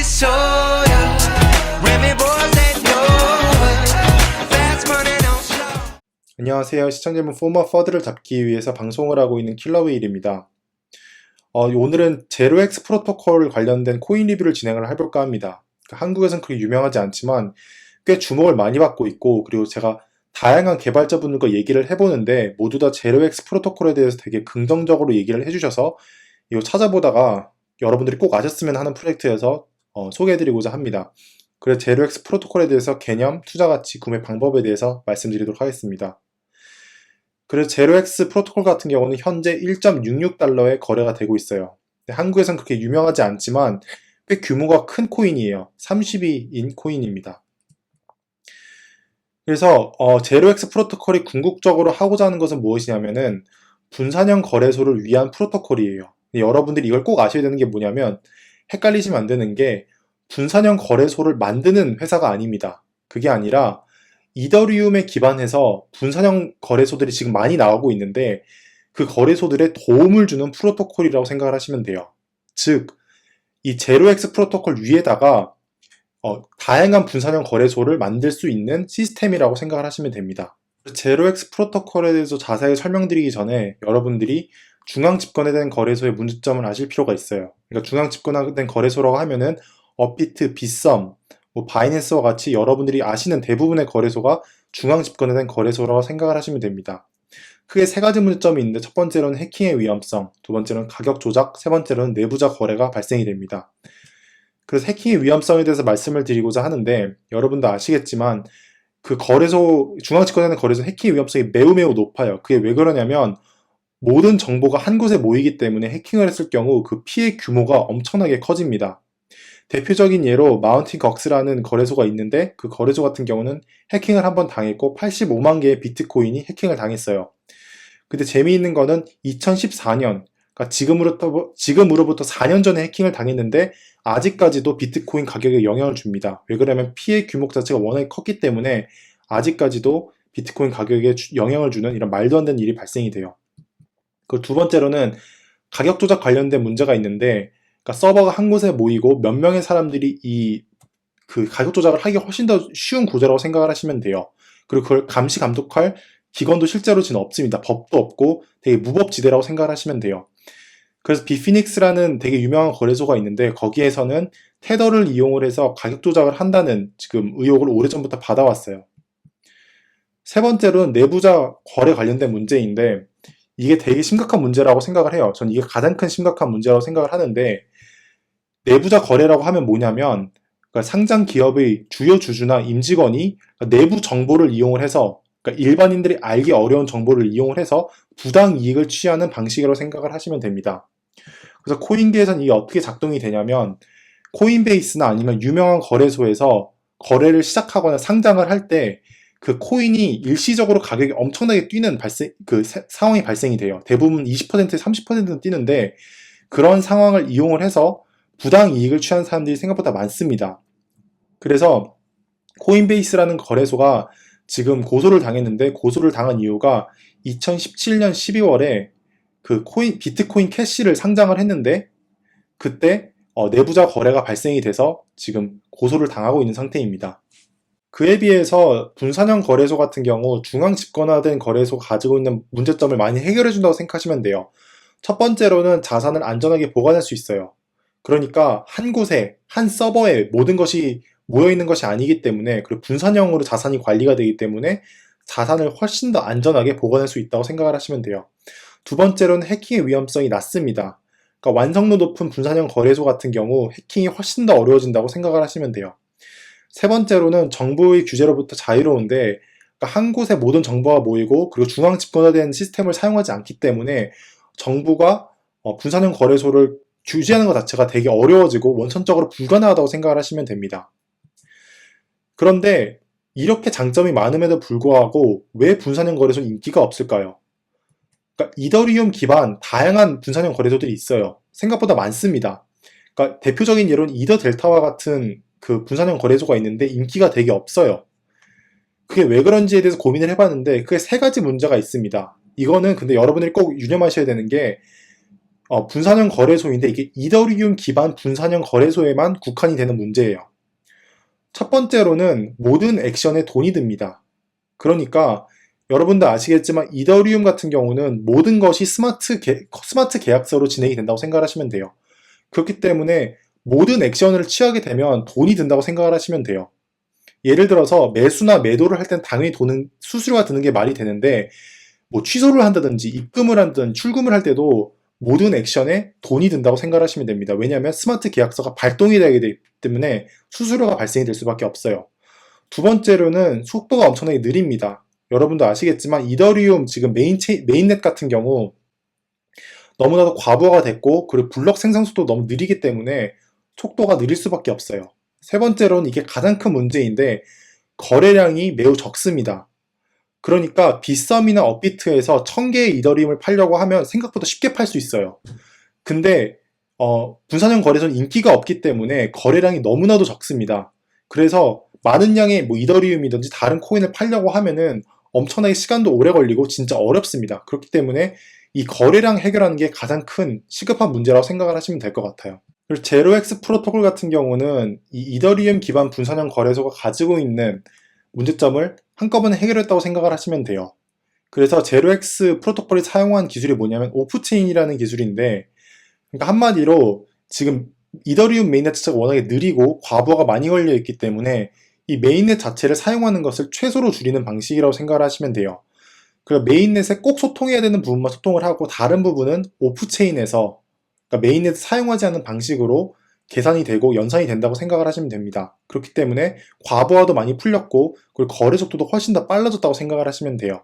soda. Remy boys ain't no fast money no slow. 안녕하세요. 시청자분 포머 퍼드를 잡기 위해서 방송을 하고 있는 킬러웨일입니다. 오늘은 제로엑스 프로토콜 관련된 코인 리뷰를 진행을 해볼까 합니다. 한국에서는 그렇게 유명하지 않지만 꽤 주목을 많이 받고 있고, 그리고 제가 다양한 개발자분들과 얘기를 해보는데 모두 다 제로엑스 프로토콜에 대해서 되게 긍정적으로 얘기를 해주셔서 이거 찾아보다가 여러분들이 꼭 아셨으면 하는 프로젝트여서 소개해드리고자 합니다. 그래서 제로엑스 프로토콜에 대해서 개념, 투자가치, 구매 방법에 대해서 말씀드리도록 하겠습니다. 그래서 제로엑스 프로토콜 같은 경우는 현재 1.66달러에 거래가 되고 있어요. 한국에선 그렇게 유명하지 않지만 꽤 규모가 큰 코인이에요. 32인 코인입니다. 그래서 제로엑스 프로토콜이 궁극적으로 하고자 하는 것은 무엇이냐면은 분산형 거래소를 위한 프로토콜이에요. 여러분들이 이걸 꼭 아셔야 되는 게 뭐냐면, 헷갈리시면 안 되는 게 분산형 거래소를 만드는 회사가 아닙니다. 그게 아니라 이더리움에 기반해서 분산형 거래소들이 지금 많이 나오고 있는데 그 거래소들에 도움을 주는 프로토콜이라고 생각을 하시면 돼요. 즉, 이 제로엑스 프로토콜 위에다가 다양한 분산형 거래소를 만들 수 있는 시스템이라고 생각을 하시면 됩니다. 제로엑스 프로토콜에 대해서 자세히 설명드리기 전에 여러분들이 중앙 집권화된 거래소의 문제점을 아실 필요가 있어요. 그러니까 중앙 집권화된 거래소라고 하면은 업비트, 빗썸, 바이낸스와 같이 여러분들이 아시는 대부분의 거래소가 중앙 집권화된 거래소라고 생각을 하시면 됩니다. 크게 세 가지 문제점이 있는데, 첫 번째로는 해킹의 위험성, 두 번째로는 가격 조작, 세 번째로는 내부자 거래가 발생이 됩니다. 그래서 해킹의 위험성에 대해서 말씀을 드리고자 하는데, 여러분도 아시겠지만 그 거래소, 중앙 집권화된 거래소 해킹의 위험성이 매우 높아요. 그게 왜 그러냐면 모든 정보가 한 곳에 모이기 때문에 해킹을 했을 경우 그 피해 규모가 엄청나게 커집니다. 대표적인 예로 마운틴 걱스라는 거래소가 있는데, 그 거래소 같은 경우는 해킹을 한번 당했고 85만 개의 비트코인이 해킹을 당했어요. 근데 재미있는 거는 2014년, 그러니까 지금으로부터 4년 전에 해킹을 당했는데 아직까지도 비트코인 가격에 영향을 줍니다. 왜 그러냐면 피해 규모 자체가 워낙에 컸기 때문에 아직까지도 비트코인 가격에 영향을 주는 이런 말도 안 되는 일이 발생이 돼요. 그 두 번째로는 가격 조작 관련된 문제가 있는데, 그러니까 서버가 한 곳에 모이고 몇 명의 사람들이 그 가격 조작을 하기 훨씬 더 쉬운 구조라고 생각을 하시면 돼요. 그리고 그걸 감시 감독할 기관도 실제로 지금 없습니다. 법도 없고 되게 무법지대라고 생각을 하시면 돼요. 그래서 비피닉스라는 되게 유명한 거래소가 있는데 거기에서는 테더를 이용을 해서 가격 조작을 한다는 지금 의혹을 오래전부터 받아왔어요. 세 번째로는 내부자 거래 관련된 문제인데, 이게 되게 심각한 문제라고 생각을 해요. 저는 이게 가장 큰 심각한 문제라고 생각을 하는데, 내부자 거래라고 하면 뭐냐면, 그러니까 상장 기업의 주요 주주나 임직원이 내부 정보를 이용을 해서, 그러니까 일반인들이 알기 어려운 정보를 이용을 해서 부당 이익을 취하는 방식으로 생각을 하시면 됩니다. 그래서 코인계에서는 이게 어떻게 작동이 되냐면, 코인베이스나 아니면 유명한 거래소에서 거래를 시작하거나 상장을 할 때 그 코인이 일시적으로 가격이 엄청나게 뛰는 상황이 발생이 돼요. 대부분 20%, 30%는 뛰는데, 그런 상황을 이용을 해서 부당 이익을 취하는 사람들이 생각보다 많습니다. 그래서 코인베이스라는 거래소가 지금 고소를 당했는데, 고소를 당한 이유가 2017년 12월에 그 비트코인 캐시를 상장을 했는데 그때 내부자 거래가 발생이 돼서 지금 고소를 당하고 있는 상태입니다. 그에 비해서 분산형 거래소 같은 경우 중앙 집권화된 거래소가 가지고 있는 문제점을 많이 해결해 준다고 생각하시면 돼요. 첫 번째로는 자산을 안전하게 보관할 수 있어요. 그러니까 한 곳에, 한 서버에 모든 것이 모여있는 것이 아니기 때문에, 그리고 분산형으로 자산이 관리가 되기 때문에 자산을 훨씬 더 안전하게 보관할 수 있다고 생각을 하시면 돼요. 두 번째로는 해킹의 위험성이 낮습니다. 그러니까 완성도 높은 분산형 거래소 같은 경우 해킹이 훨씬 더 어려워진다고 생각을 하시면 돼요. 세 번째로는 정부의 규제로부터 자유로운데, 그러니까 한 곳에 모든 정보가 모이고 그리고 중앙 집권화된 시스템을 사용하지 않기 때문에 정부가 분산형 거래소를 규제하는 것 자체가 되게 어려워지고 원천적으로 불가능하다고 생각을 하시면 됩니다. 그런데 이렇게 장점이 많음에도 불구하고 왜 분산형 거래소는 인기가 없을까요? 그러니까 이더리움 기반 다양한 분산형 거래소들이 있어요. 생각보다 많습니다. 그러니까 대표적인 예로는 이더 델타와 같은 그 분산형 거래소가 있는데 인기가 되게 없어요. 그게 왜 그런지에 대해서 고민을 해봤는데, 그게 세 가지 문제가 있습니다. 이거는 근데 여러분들이 꼭 유념하셔야 되는 게, 분산형 거래소인데 이게 이더리움 기반 분산형 거래소에만 국한이 되는 문제예요. 첫 번째로는 모든 액션에 돈이 듭니다. 그러니까 여러분도 아시겠지만 이더리움 같은 경우는 모든 것이 스마트 계약서로 진행이 된다고 생각하시면 돼요. 그렇기 때문에 모든 액션을 취하게 되면 돈이 든다고 생각을 하시면 돼요. 예를 들어서 매수나 매도를 할 땐 당연히 수수료가 드는 게 말이 되는데 뭐 취소를 한다든지 입금을 한다든지 출금을 할 때도 모든 액션에 돈이 든다고 생각하시면 됩니다. 왜냐하면 스마트 계약서가 발동이 되기 때문에 수수료가 발생이 될 수밖에 없어요. 두 번째로는 속도가 엄청나게 느립니다. 여러분도 아시겠지만 이더리움 지금 메인넷 같은 경우 너무나도 과부하가 됐고 그리고 블록 생성 속도 너무 느리기 때문에 속도가 느릴 수밖에 없어요. 세 번째로는 이게 가장 큰 문제인데 거래량이 매우 적습니다. 그러니까 빗썸이나 업비트에서 1000개의 이더리움을 팔려고 하면 생각보다 쉽게 팔 수 있어요. 근데 분산형 거래소는 인기가 없기 때문에 거래량이 너무나도 적습니다. 그래서 많은 양의 뭐 이더리움이든지 다른 코인을 팔려고 하면은 엄청나게 시간도 오래 걸리고 진짜 어렵습니다. 그렇기 때문에 이 거래량 해결하는 게 가장 큰 시급한 문제라고 생각을 하시면 될 것 같아요. 그리고 제로엑스 프로토콜 같은 경우는 이 이더리움 기반 분산형 거래소가 가지고 있는 문제점을 한꺼번에 해결했다고 생각을 하시면 돼요. 그래서 제로엑스 프로토콜이 사용한 기술이 뭐냐면 오프체인이라는 기술인데, 그러니까 한마디로 지금 이더리움 메인넷 자체가 워낙에 느리고 과부하가 많이 걸려 있기 때문에 이 메인넷 자체를 사용하는 것을 최소로 줄이는 방식이라고 생각을 하시면 돼요. 그래서 메인넷에 꼭 소통해야 되는 부분만 소통을 하고 다른 부분은 오프체인에서, 그러니까 메인넷을 사용하지 않는 방식으로 계산이 되고 연산이 된다고 생각을 하시면 됩니다. 그렇기 때문에 과부하도 많이 풀렸고 그리고 거래 속도도 훨씬 더 빨라졌다고 생각을 하시면 돼요.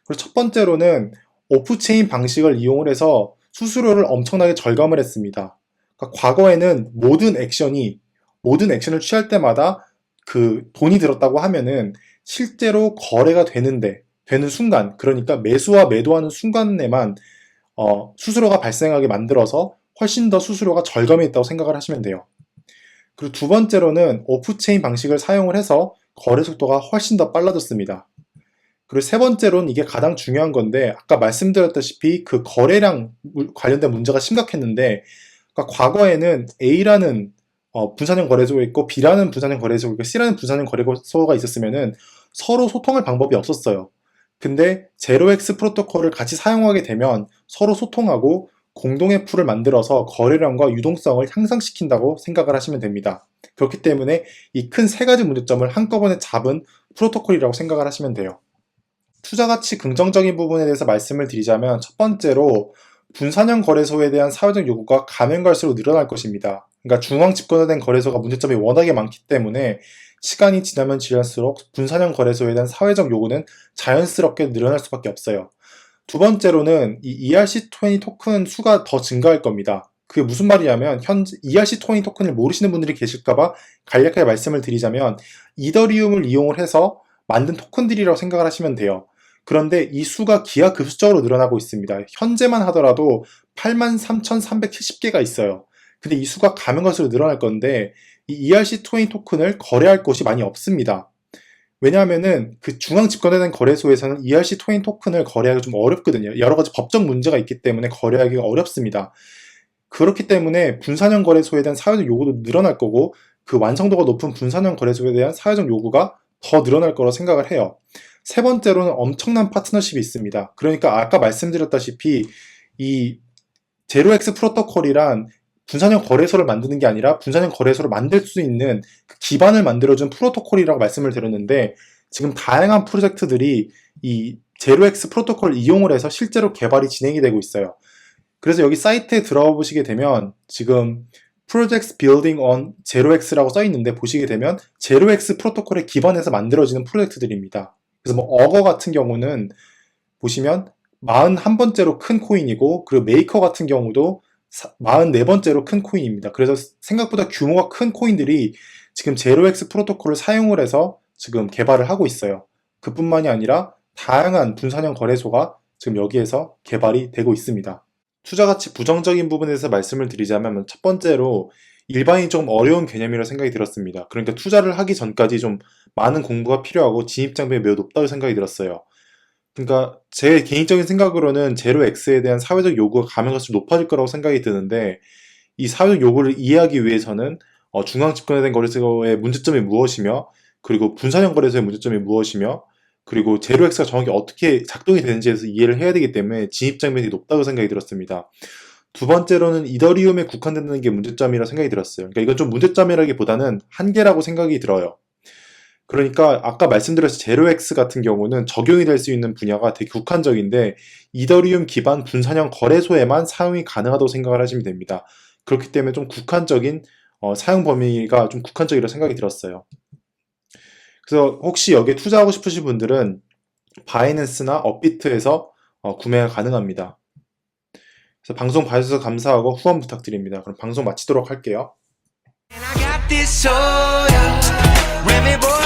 그리고 첫 번째로는 오프체인 방식을 이용을 해서 수수료를 엄청나게 절감을 했습니다. 그러니까 과거에는 모든 액션을 취할 때마다 그 돈이 들었다고 하면은 실제로 거래가 되는 순간, 그러니까 매수와 매도하는 순간에만 수수료가 발생하게 만들어서 훨씬 더 수수료가 절감이 있다고 생각을 하시면 돼요. 그리고 두 번째로는 오프체인 방식을 사용을 해서 거래 속도가 훨씬 더 빨라졌습니다. 그리고 세 번째로는 이게 가장 중요한 건데, 아까 말씀드렸다시피 그 거래량 관련된 문제가 심각했는데, 그러니까 과거에는 A라는 분산형 거래소가 있고 B라는 분산형 거래소가 있고 C라는 분산형 거래소가 있었으면은 서로 소통할 방법이 없었어요. 근데 제로엑스 프로토콜을 같이 사용하게 되면 서로 소통하고 공동의 풀을 만들어서 거래량과 유동성을 향상시킨다고 생각을 하시면 됩니다. 그렇기 때문에 이 큰 세 가지 문제점을 한꺼번에 잡은 프로토콜이라고 생각을 하시면 돼요. 투자가치 긍정적인 부분에 대해서 말씀을 드리자면 첫 번째로 분산형 거래소에 대한 사회적 요구가 가면 갈수록 늘어날 것입니다. 그러니까 중앙 집권화된 거래소가 문제점이 워낙에 많기 때문에 시간이 지나면 지날수록 분산형 거래소에 대한 사회적 요구는 자연스럽게 늘어날 수밖에 없어요. 두 번째로는 이 ERC20 토큰 수가 더 증가할 겁니다. 그게 무슨 말이냐면 현재 ERC20 토큰을 모르시는 분들이 계실까봐 간략하게 말씀을 드리자면 이더리움을 이용을 해서 만든 토큰들이라고 생각을 하시면 돼요. 그런데 이 수가 기하급수적으로 늘어나고 있습니다. 현재만 하더라도 83,370개가 있어요. 근데 이 수가 가면 갈수록 늘어날 건데 이 ERC20 토큰을 거래할 곳이 많이 없습니다. 왜냐하면은 그 중앙 집권화된 거래소에서는 ERC20 토큰을 거래하기가 좀 어렵거든요. 여러 가지 법적 문제가 있기 때문에 거래하기가 어렵습니다. 그렇기 때문에 분산형 거래소에 대한 사회적 요구도 늘어날 거고 그 완성도가 높은 분산형 거래소에 대한 사회적 요구가 더 늘어날 거라고 생각을 해요. 세 번째로는 엄청난 파트너십이 있습니다. 그러니까 아까 말씀드렸다시피 이 제로엑스 프로토콜이란 분산형 거래소를 만드는 게 아니라 분산형 거래소를 만들 수 있는 그 기반을 만들어준 프로토콜이라고 말씀을 드렸는데 지금 다양한 프로젝트들이 이 제로엑스 프로토콜을 이용을 해서 실제로 개발이 진행이 되고 있어요. 그래서 여기 사이트에 들어가 보시게 되면 지금 Projects Building on ZeroX라고 써 있는데 보시게 되면 제로엑스 프로토콜에 기반해서 만들어지는 프로젝트들입니다. 그래서 뭐 어거 같은 경우는 보시면 41번째로 큰 코인이고 그리고 메이커 같은 경우도 44번째로 큰 코인입니다. 그래서 생각보다 규모가 큰 코인들이 지금 제로엑스 프로토콜을 사용을 해서 지금 개발을 하고 있어요. 그뿐만이 아니라 다양한 분산형 거래소가 지금 여기에서 개발이 되고 있습니다. 투자가치 부정적인 부분에 대해서 말씀을 드리자면 첫 번째로 일반인이 좀 어려운 개념이라고 생각이 들었습니다. 그러니까 투자를 하기 전까지 좀 많은 공부가 필요하고 진입장벽이 매우 높다고 생각이 들었어요. 그러니까 제 개인적인 생각으로는 제로 X에 대한 사회적 요구가 가면 갈수록 높아질 거라고 생각이 드는데 이 사회적 요구를 이해하기 위해서는 중앙 집권화된 거래소의 문제점이 무엇이며 그리고 분산형 거래소의 문제점이 무엇이며 그리고 제로 X가 정확히 어떻게 작동이 되는지에 대해서 이해를 해야 되기 때문에 진입장벽이 되게 높다고 생각이 들었습니다. 두 번째로는 이더리움에 국한된다는 게 문제점이라 생각이 들었어요. 그러니까 이건 좀 문제점이라기보다는 한계라고 생각이 들어요. 그러니까 아까 말씀드렸듯이 제로엑스 같은 경우는 적용이 될 수 있는 분야가 되게 국한적인데 이더리움 기반 분산형 거래소에만 사용이 가능하다고 생각을 하시면 됩니다. 그렇기 때문에 좀 국한적인 사용 범위가 좀 국한적이라고 생각이 들었어요. 그래서 혹시 여기에 투자하고 싶으신 분들은 바이낸스나 업비트에서 구매가 가능합니다. 그래서 방송 봐주셔서 감사하고 후원 부탁드립니다. 그럼 방송 마치도록 할게요. And I got this soda, Remy boy.